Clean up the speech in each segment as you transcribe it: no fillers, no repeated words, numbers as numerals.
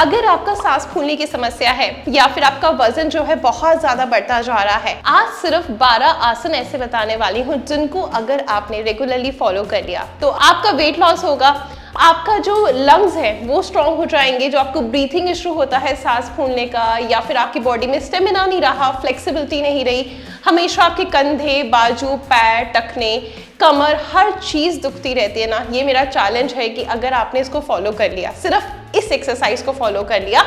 अगर आपका सांस फूलने की समस्या है या फिर आपका वजन जो है बहुत ज्यादा बढ़ता जा रहा है, आज सिर्फ 12 आसन ऐसे बताने वाली हूँ जिनको अगर आपने रेगुलरली फॉलो कर लिया तो आपका वेट लॉस होगा, आपका जो लंग्स है वो स्ट्रांग हो जाएंगे, जो आपको ब्रीथिंग इशू होता है सांस फूलने का, या फिर आपकी बॉडी में स्टेमिना नहीं रहा, फ्लेक्सिबिलिटी नहीं रही, हमेशा आपके कंधे, बाजू, पैर, टखने, कमर, हर चीज दुखती रहती है ना। ये मेरा चैलेंज है कि अगर आपने इसको फॉलो कर लिया, सिर्फ इस एक्सरसाइज को फॉलो कर लिया,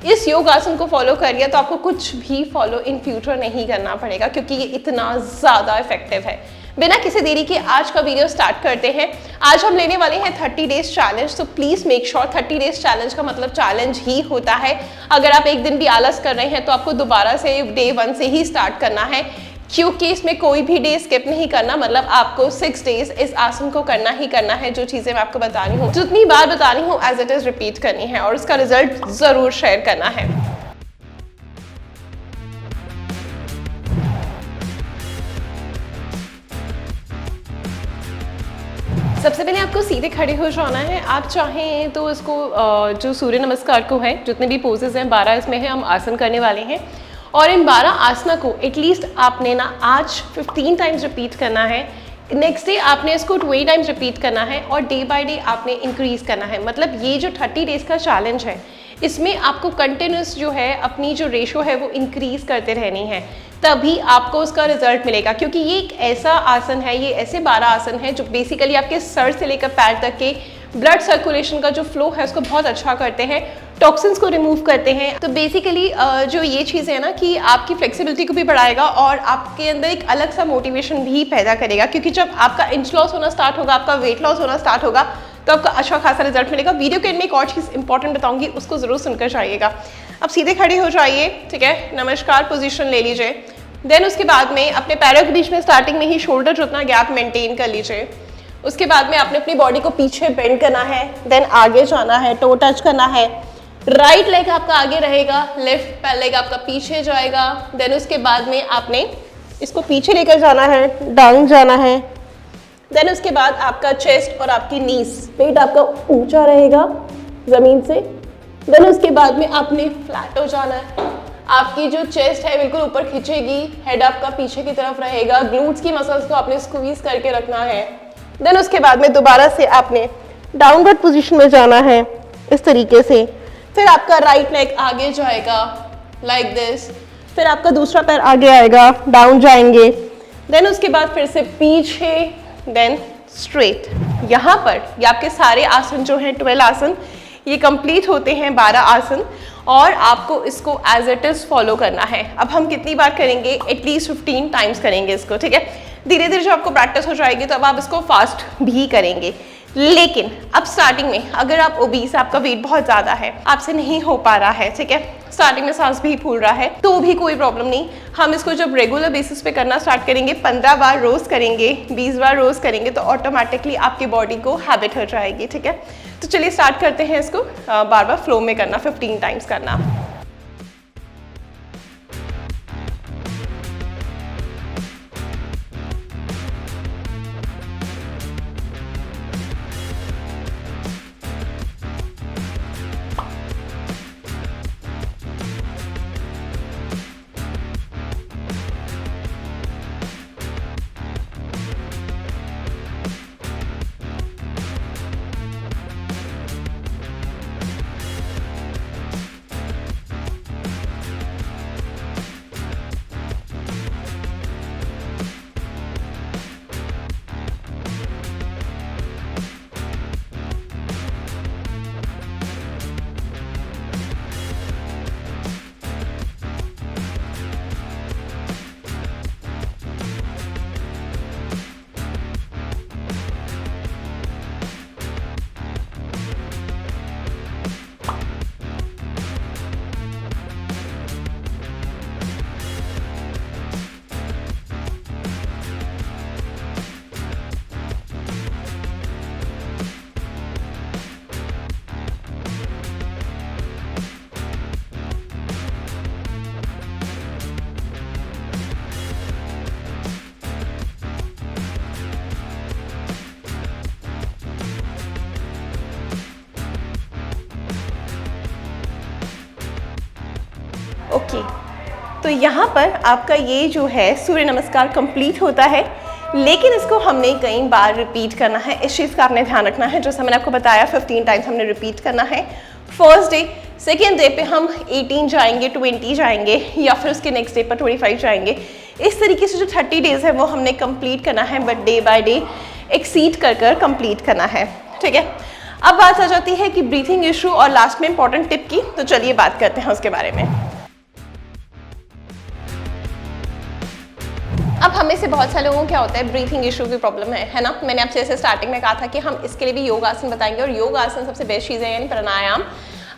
इस योग आसन को फॉलो कर लिया, तो आपको कुछ भी फॉलो इन फ्यूचर नहीं करना पड़ेगा, क्योंकि ये इतना ज्यादा इफेक्टिव है। बिना किसी देरी के आज का वीडियो स्टार्ट करते हैं। आज हम लेने वाले हैं 30 डेज चैलेंज। तो please make sure 30 days challenge का मतलब चैलेंज ही होता है। अगर आप एक दिन भी आलस कर रहे हैं तो आपको दोबारा से डे 1 से ही स्टार्ट करना है, क्योंकि इसमें कोई भी डे स्किप नहीं करना। मतलब आपको 6 डेज इस आसन को करना ही करना है। जो चीजें मैं आपको बता रही हूँ, जितनी बार बता रही हूँ एज इट इज रिपीट करनी है और इसका रिजल्ट जरूर शेयर करना है। सबसे पहले आपको सीधे खड़े हो जाना है। आप चाहें तो इसको जो सूर्य नमस्कार को है, जितने भी पोजेस हैं 12 इसमें है, हम आसन करने वाले हैं। और इन 12 आसना को एटलीस्ट आपने ना आज 15 टाइम्स रिपीट करना है। नेक्स्ट डे आपने इसको 20 टाइम्स रिपीट करना है और डे बाय डे आपने इंक्रीज करना है। मतलब ये जो 30 डेज का चैलेंज है, इसमें आपको कंटिन्यूस जो है अपनी जो रेशो है वो इंक्रीज करते रहनी है, तभी आपको उसका रिजल्ट मिलेगा। क्योंकि ये एक ऐसा आसन है, ये ऐसे 12 आसन है जो बेसिकली आपके सर से लेकर पैर तक के ब्लड सर्कुलेशन का जो फ्लो है उसको बहुत अच्छा करते हैं, टॉक्सिन्स को रिमूव करते हैं। तो बेसिकली जो ये चीज़ है ना कि आपकी फ्लेक्सिबिलिटी को भी बढ़ाएगा और आपके अंदर एक अलग सा मोटिवेशन भी पैदा करेगा। क्योंकि जब आपका इंच लॉस होना स्टार्ट होगा, आपका वेट लॉस होना स्टार्ट होगा, तो आपका अच्छा खासा रिजल्ट मिलेगा। वीडियो के एंड में एक और चीज़ इंपॉर्टेंट बताऊंगी, उसको जरूर सुनकर जाइएगा। अब सीधे खड़े हो जाइए, ठीक है, नमस्कार पोजीशन ले लीजिए। देन उसके बाद में अपने पैरों के बीच में स्टार्टिंग में ही शोल्डर जो उतना गैप मेंटेन कर लीजिए। उसके बाद में आपने अपनी बॉडी को पीछे बेंड करना है, देन आगे जाना है, टो टच करना है। राइट लेग आपका आगे रहेगा, लेफ्ट लेग आपका पीछे जाएगा। देन उसके बाद में आपने इसको पीछे लेकर जाना है, डाउन जाना है। देन उसके बाद आपका चेस्ट और आपकी नीज, पेट आपका ऊंचा रहेगा जमीन से। देन उसके बाद में आपने फ्लैट हो जाना है। आपकी जो चेस्ट है बिल्कुल ऊपर खिंचेगी, हेड आपका पीछे की तरफ रहेगा, ग्लूट्स की मसल्स को आपने स्क्वीज करके रखना है। देन उसके बाद में दोबारा से आपने डाउनवर्ड पोजीशन में जाना है इस तरीके से। फिर आपका राइट लेग आगे जाएगा लाइक दिस, फिर आपका दूसरा पैर आगे आएगा, डाउन जाएंगे। देन उसके बाद फिर से पीछे, देन स्ट्रेट। यहाँ पर ये आपके सारे आसन जो हैं 12 आसन ये कंप्लीट होते हैं, 12 आसन, और आपको इसको एज इट इज फॉलो करना है। अब हम कितनी बार करेंगे? एटलीस्ट 15 टाइम्स करेंगे इसको, ठीक है। धीरे धीरे जब आपको प्रैक्टिस हो जाएगी तो अब आप इसको फास्ट भी करेंगे। लेकिन अब स्टार्टिंग में अगर आप ओबीस, आपका वेट बहुत ज़्यादा है, आपसे नहीं हो पा रहा है, ठीक है, स्टार्टिंग में सांस भी फूल रहा है, तो भी कोई प्रॉब्लम नहीं। हम इसको जब रेगुलर बेसिस पे करना स्टार्ट करेंगे, 15 बार रोज करेंगे, 20 बार रोज करेंगे, तो ऑटोमेटिकली आपकी बॉडी को हैबिट हो जाएगी, ठीक है। तो चलिए स्टार्ट करते हैं इसको बार बार फ्लो में करना, 15 टाइम्स करना। ओके, तो यहाँ पर आपका ये जो है सूर्य नमस्कार कंप्लीट होता है, लेकिन इसको हमने कई बार रिपीट करना है। इस चीज़ का आपने ध्यान रखना है, जैसा मैंने आपको बताया 15 टाइम्स हमने रिपीट करना है। फर्स्ट डे, सेकेंड डे पे हम 18 जाएंगे, 20 जाएंगे, या फिर उसके नेक्स्ट डे पर 25 जाएंगे। इस तरीके से जो 30 डेज है वो हमने कंप्लीट करना है, but day by day exceed कर कंप्लीट करना है, ठीक है। अब बात आ जाती है कि ब्रीथिंग इशू और लास्ट में इंपॉर्टेंट टिप की, तो चलिए बात करते हैं उसके बारे में। अब हमें से बहुत सारे लोगों को क्या होता है, ब्रीथिंग इशू की प्रॉब्लम है ना। मैंने आपसे जैसे स्टार्टिंग में कहा था कि हम इसके लिए भी योग आसन बताएंगे, और योग आसन सबसे बेस्ट चीज़ है, यानी प्राणायाम।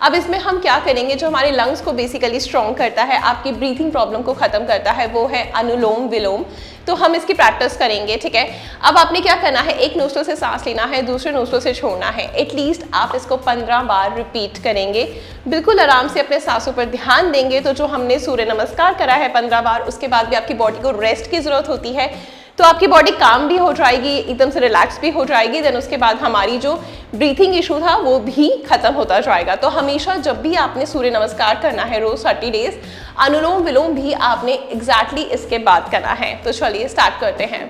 अब इसमें हम क्या करेंगे, जो हमारे लंग्स को बेसिकली स्ट्रॉन्ग करता है, आपकी ब्रीथिंग प्रॉब्लम को खत्म करता है, वो है अनुलोम विलोम। तो हम इसकी प्रैक्टिस करेंगे, ठीक है। अब आपने क्या करना है, एक नोस्ट्रल से सांस लेना है, दूसरे नोस्ट्रल से छोड़ना है। एटलीस्ट आप इसको 15 बार रिपीट करेंगे, बिल्कुल आराम से अपने सांसों पर ध्यान देंगे। तो जो हमने सूर्य नमस्कार करा है 15 बार, उसके बाद भी आपकी बॉडी को रेस्ट की ज़रूरत होती है, तो आपकी बॉडी काम भी हो जाएगी, एकदम से रिलैक्स भी हो जाएगी। देन उसके बाद हमारी जो ब्रीथिंग इशू था वो भी खत्म होता जाएगा। तो हमेशा जब भी आपने सूर्य नमस्कार करना है रोज 30 डेज, अनुलोम विलोम भी आपने एग्जैक्टली इसके बाद करना है। तो चलिए स्टार्ट करते हैं।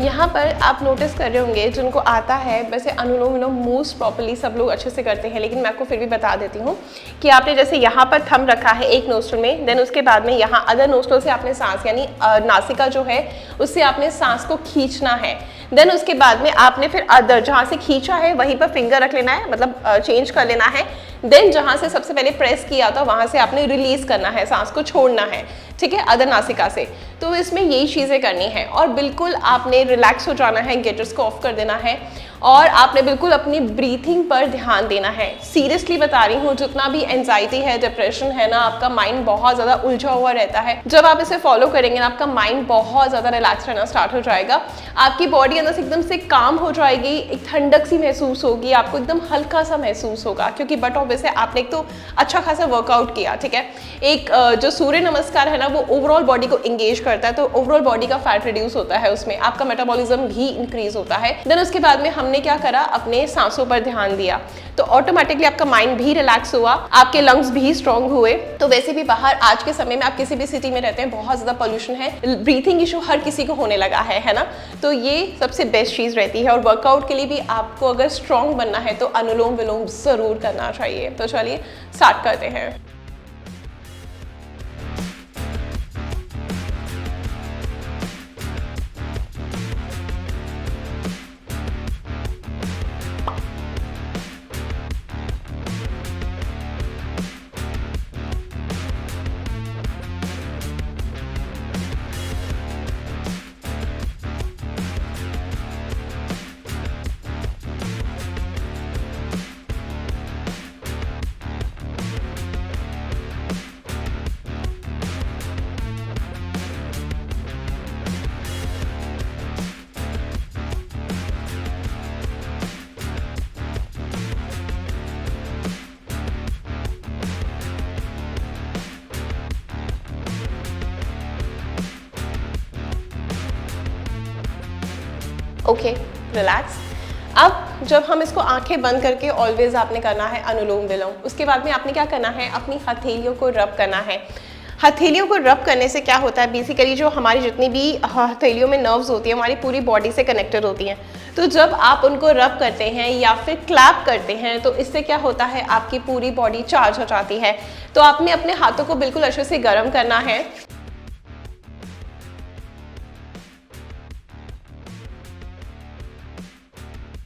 यहाँ पर आप नोटिस कर रहे होंगे, जिनको आता है वैसे अनुलोम विलोम मोस्ट प्रॉपर्ली सब लोग अच्छे से करते हैं, लेकिन मैं आपको फिर भी बता देती हूँ कि आपने जैसे यहाँ पर थंब रखा है एक नोस्ट्रल में, देन उसके बाद में यहाँ अदर नोस्ट्रल से आपने सांस, यानी नासिका जो है उससे आपने सांस को खींचना है। देन उसके बाद में आपने फिर अदर, जहाँ से खींचा है वहीं पर फिंगर रख लेना है, मतलब चेंज कर लेना है। देन जहाँ से सबसे पहले प्रेस किया था वहाँ से आपने रिलीज करना है, सांस को छोड़ना है, ठीक है, अदर नासिका से। तो इसमें यही चीज़ें करनी है, और बिल्कुल आपने रिलैक्स हो जाना है, गेटर्स को ऑफ कर देना है, और आपने बिल्कुल अपनी ब्रीथिंग पर ध्यान देना है। सीरियसली बता रही हूँ, जितना भी एंजाइटी है, डिप्रेशन है ना, आपका माइंड बहुत ज़्यादा उलझा हुआ रहता है। जब आप इसे फॉलो करेंगे ना, आपका माइंड बहुत ज़्यादा रिलैक्स रहना स्टार्ट हो जाएगा, आपकी बॉडी अंदर से एकदम से काम हो जाएगी, एक ठंडक सी महसूस होगी, आपको एकदम हल्का सा महसूस होगा, क्योंकि बट ऑब्वियस है आपने एक तो अच्छा खासा वर्कआउट किया, ठीक है। एक जो सूर्य नमस्कार है ना, वो ओवरऑल बॉडी को इंगेज करता है, तो ओवरऑल बॉडी का फैट रिड्यूस होता है, उसमें आपका मेटाबॉलिज्म भी इंक्रीज होता है। देन उसके बाद में हमने क्या करा, अपने सांसों पर ध्यान दिया, तो ऑटोमेटिकली आपका माइंड भी रिलैक्स हुआ, आपके लंग्स भी स्ट्रांग हुए। तो वैसे भी बाहर आज के समय में आप किसी भी सिटी में रहते हैं, बहुत ज़्यादा पोल्यूशन है, ब्रीथिंग इशू हर किसी को होने लगा है ना। तो ये सबसे बेस्ट चीज़ रहती है, और वर्कआउट के लिए भी आपको अगर स्ट्रांग बनना है तो अनुलोम विलोम ज़रूर करना चाहिए। तो चलिए स्टार्ट करते हैं। Okay, relax. अब जब हम इसको आंखें बंद करके ऑलवेज आपने करना है अनुलोम विलोम, उसके बाद में आपने क्या करना है, अपनी हथेलियों को रब करना है। हथेलियों को रब करने से क्या होता है, बेसिकली जो हमारी जितनी भी हथेलियों में नर्व्स होती है, हमारी पूरी बॉडी से कनेक्टेड होती हैं। तो जब आप उनको रब करते हैं या फिर क्लैप करते हैं, तो इससे क्या होता है, आपकी पूरी बॉडी चार्ज हो जाती है। तो आपने अपने हाथों को बिल्कुल अच्छे से गर्म करना है।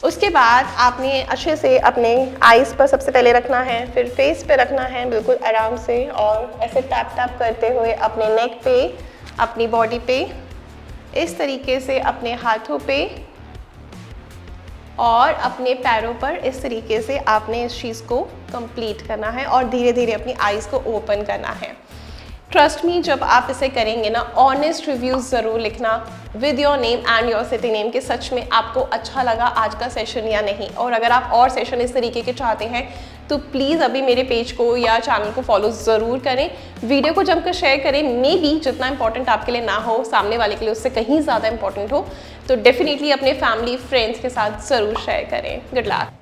उसके बाद आपने अच्छे से अपने आईज पर सबसे पहले रखना है, फिर फेस पे रखना है बिल्कुल आराम से, और ऐसे टैप टैप करते हुए अपने नेक पे, अपनी बॉडी पे, इस तरीके से अपने हाथों पे और अपने पैरों पर इस तरीके से आपने इस चीज़ को कंप्लीट करना है और धीरे धीरे अपनी आईज़ को ओपन करना है। ट्रस्ट मी, जब आप इसे करेंगे ना, ऑनेस्ट रिव्यूज़ ज़रूर लिखना with your name and your city name कि सच में आपको अच्छा लगा आज का सेशन या नहीं। और अगर आप और सेशन इस तरीके के चाहते हैं तो प्लीज़ अभी मेरे पेज को या चैनल को फॉलो ज़रूर करें, वीडियो को जमकर शेयर करें। मे बी जितना इंपॉर्टेंट आपके लिए ना हो, सामने वाले के लिए उससे कहीं ज़्यादा इंपॉर्टेंट हो, तो डेफिनेटली अपने फैमिली फ्रेंड्स के साथ ज़रूर शेयर करें। Good luck.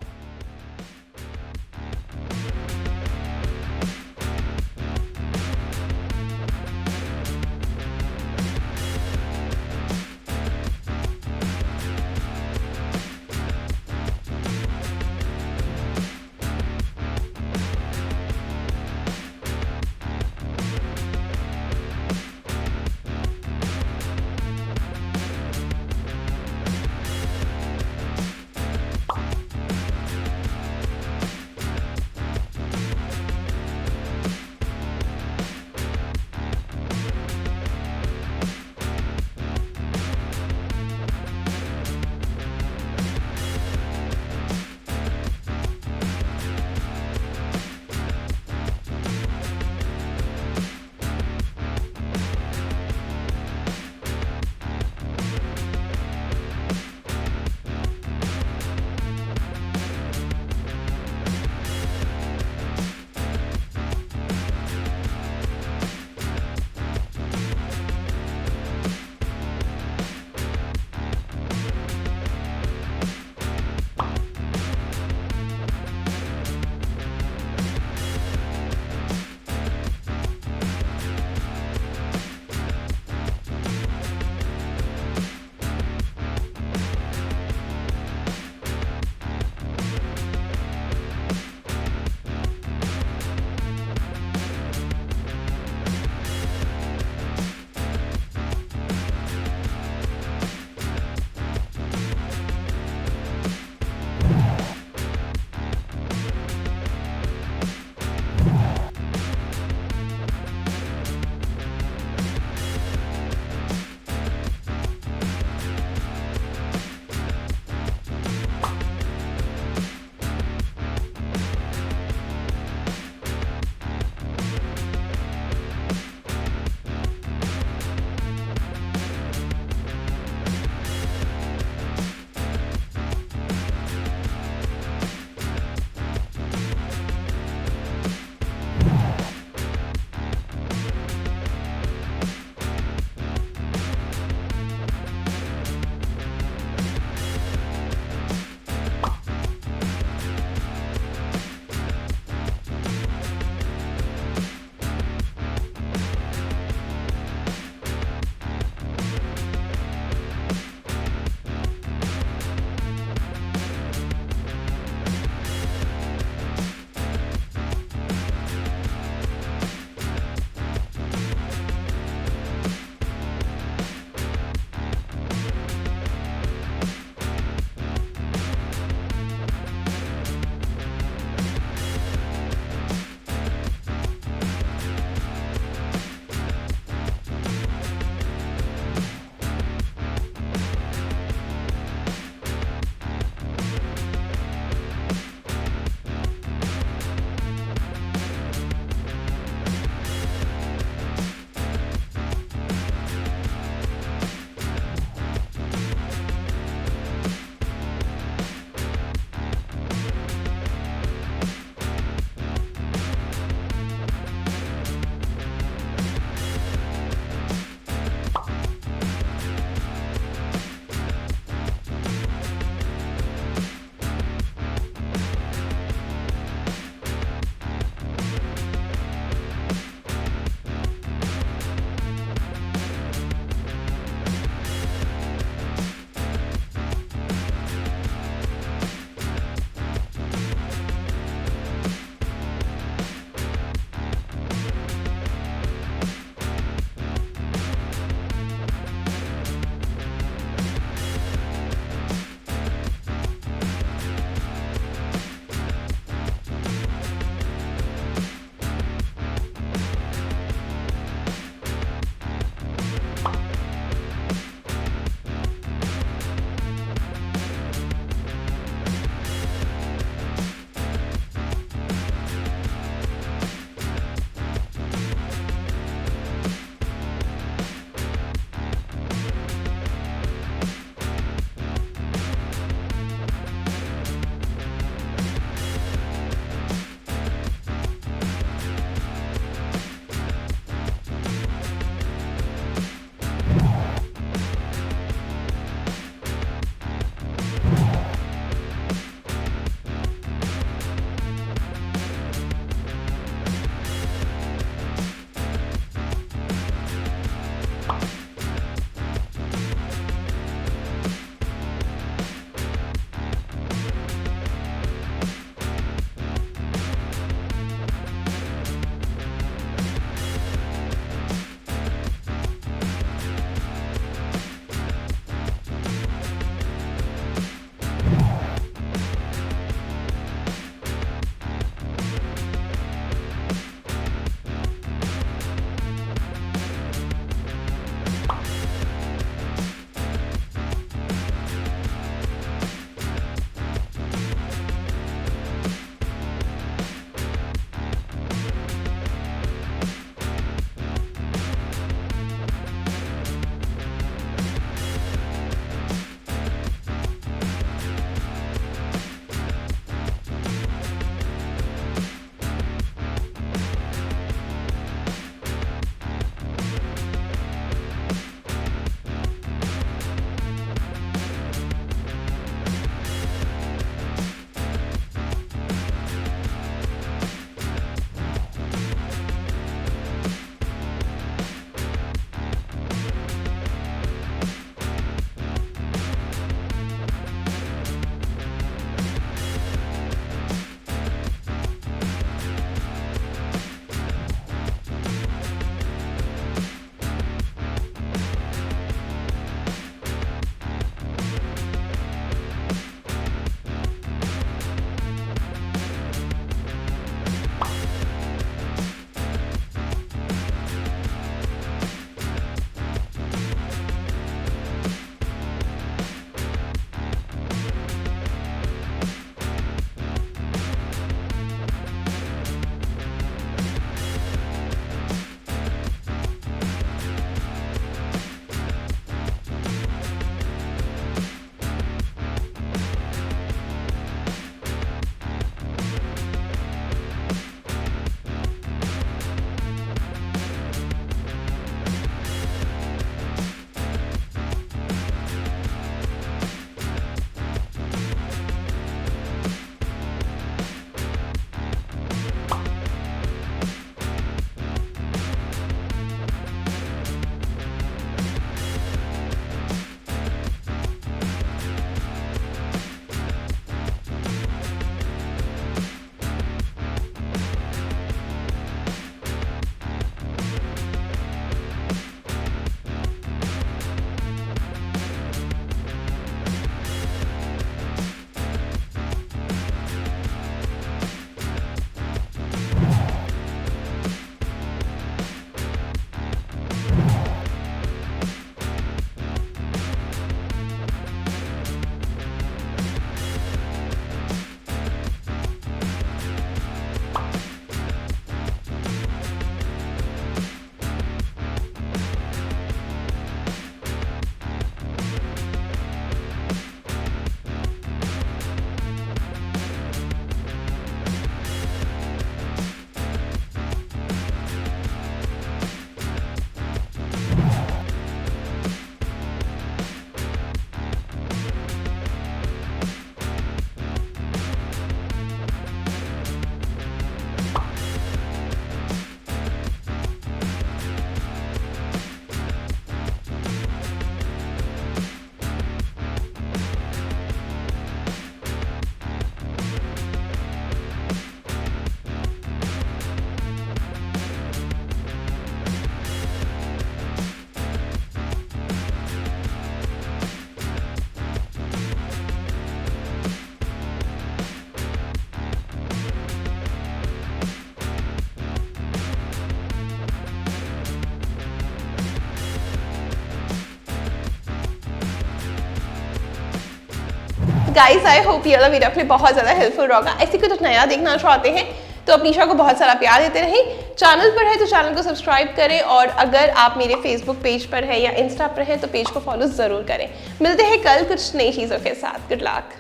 Guys I hope ये वाला वीडियो आपके लिए बहुत ज़्यादा हेल्पफुल होगा। ऐसे कुछ नया देखना चाहते हैं तो अपनी शो को बहुत सारा प्यार देते रहें। चैनल पर है तो चैनल को सब्सक्राइब करें, और अगर आप मेरे फेसबुक पेज पर है या इंस्टा पर है तो पेज को फॉलो ज़रूर करें। मिलते हैं कल कुछ नई चीज़ों के साथ। Good luck.